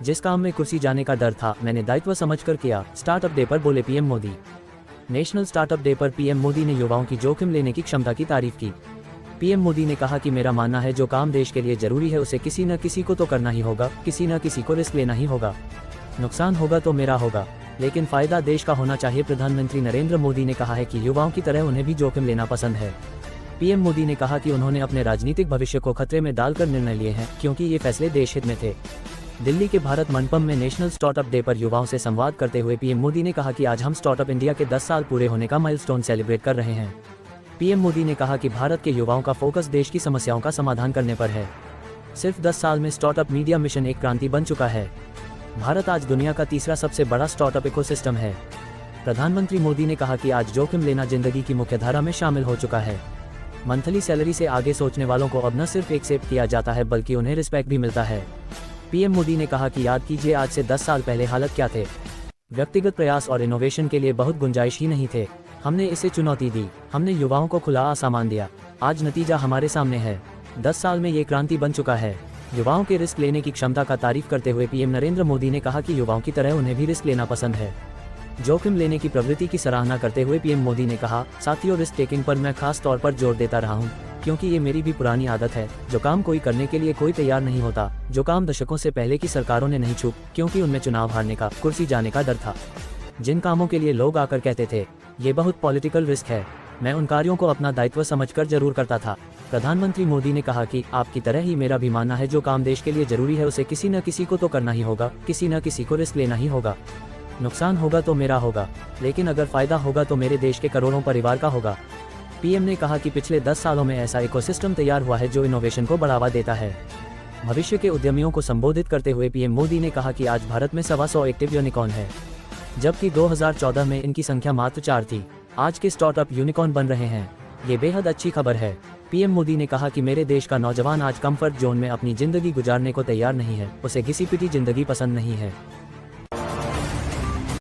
जिस काम में कुर्सी जाने का डर था मैंने दायित्व समझकर किया, स्टार्टअप डे पर बोले PM Modi. National startup day पर पीएम मोदी ने युवाओं की जोखिम लेने की क्षमता की तारीफ की। पीएम मोदी ने कहा कि मेरा मानना है जो काम देश के लिए जरूरी है उसे किसी न किसी को तो करना ही होगा, किसी न किसी को रिस्क लेना ही होगा। नुकसान होगा तो मेरा होगा, लेकिन फायदा देश का होना चाहिए। प्रधानमंत्री नरेंद्र मोदी ने कहा है कि युवाओं की तरह उन्हें भी जोखिम लेना पसंद है। पीएम मोदी ने कहा कि उन्होंने अपने राजनीतिक भविष्य को खतरे में डालकर निर्णय लिए हैं, क्योंकि ये फैसले देश हित में थे। दिल्ली के भारत मंडपम में नेशनल स्टार्टअप डे पर युवाओं से संवाद करते हुए पीएम मोदी ने कहा कि आज हम स्टार्टअप इंडिया के 10 साल पूरे होने का माइलस्टोन सेलिब्रेट कर रहे हैं। पीएम मोदी ने कहा कि भारत के युवाओं का फोकस देश की समस्याओं का समाधान करने पर है। सिर्फ 10 साल में स्टार्टअप मीडिया मिशन एक क्रांति बन चुका है। भारत आज दुनिया का तीसरा सबसे बड़ा स्टार्टअप इकोसिस्टम है। प्रधानमंत्री मोदी ने कहा कि आज जोखिम लेना जिंदगी की मुख्यधारा में शामिल हो चुका है। मंथली सैलरी से आगे सोचने वालों को अब न सिर्फ एक्सेप्ट किया जाता है बल्कि उन्हें रिस्पेक्ट भी मिलता है। पीएम मोदी ने कहा कि याद कीजिए आज से 10 साल पहले हालत क्या थे। व्यक्तिगत प्रयास और इनोवेशन के लिए बहुत गुंजाइश ही नहीं थे। हमने इसे चुनौती दी, हमने युवाओं को खुला आसामान दिया। आज नतीजा हमारे सामने है। 10 साल में ये क्रांति बन चुका है। युवाओं के रिस्क लेने की क्षमता का तारीफ करते हुए पीएम नरेंद्र मोदी ने कहा कि युवाओं की तरह उन्हें भी रिस्क लेना पसंद है। जोखिम लेने की प्रवृत्ति की सराहना करते हुए पीएम मोदी ने कहा, साथियों रिस्क टेकिंग पर मैं खास तौर पर जोर देता रहा हूं, क्योंकि ये मेरी भी पुरानी आदत है। जो काम कोई करने के लिए कोई तैयार नहीं होता, जो काम दशकों से पहले की सरकारों ने नहीं छू, क्योंकि उनमें चुनाव हारने का, कुर्सी जाने का डर था। जिन कामों के लिए लोग आकर कहते थे ये बहुत पॉलिटिकल रिस्क है, मैं उन कार्यों को अपना दायित्व समझकर जरूर करता था। प्रधानमंत्री मोदी ने कहा कि आपकी तरह ही मेरा भी मानना है जो काम देश के लिए जरूरी है उसे किसी न किसी को तो करना ही होगा, किसी न किसी को रिस्क लेना ही होगा। नुकसान होगा तो मेरा होगा, लेकिन अगर फायदा होगा तो मेरे देश के करोड़ों परिवार का होगा। पीएम ने कहा कि पिछले 10 सालों में ऐसा इकोसिस्टम तैयार हुआ है जो इनोवेशन को बढ़ावा देता है। भविष्य के उद्यमियों को संबोधित करते हुए पीएम मोदी ने कहा कि आज भारत में 125 एक्टिव यूनिकॉर्न है, जबकि 2014 में इनकी संख्या मात्र 4 थी। आज के स्टार्टअप यूनिकॉर्न बन रहे हैं, ये बेहद अच्छी खबर है। पीएम मोदी ने कहा कि मेरे देश का नौजवान आज कंफर्ट जोन में अपनी जिंदगी गुजारने को तैयार नहीं है, उसे घिसी पिटी जिंदगी पसंद नहीं है।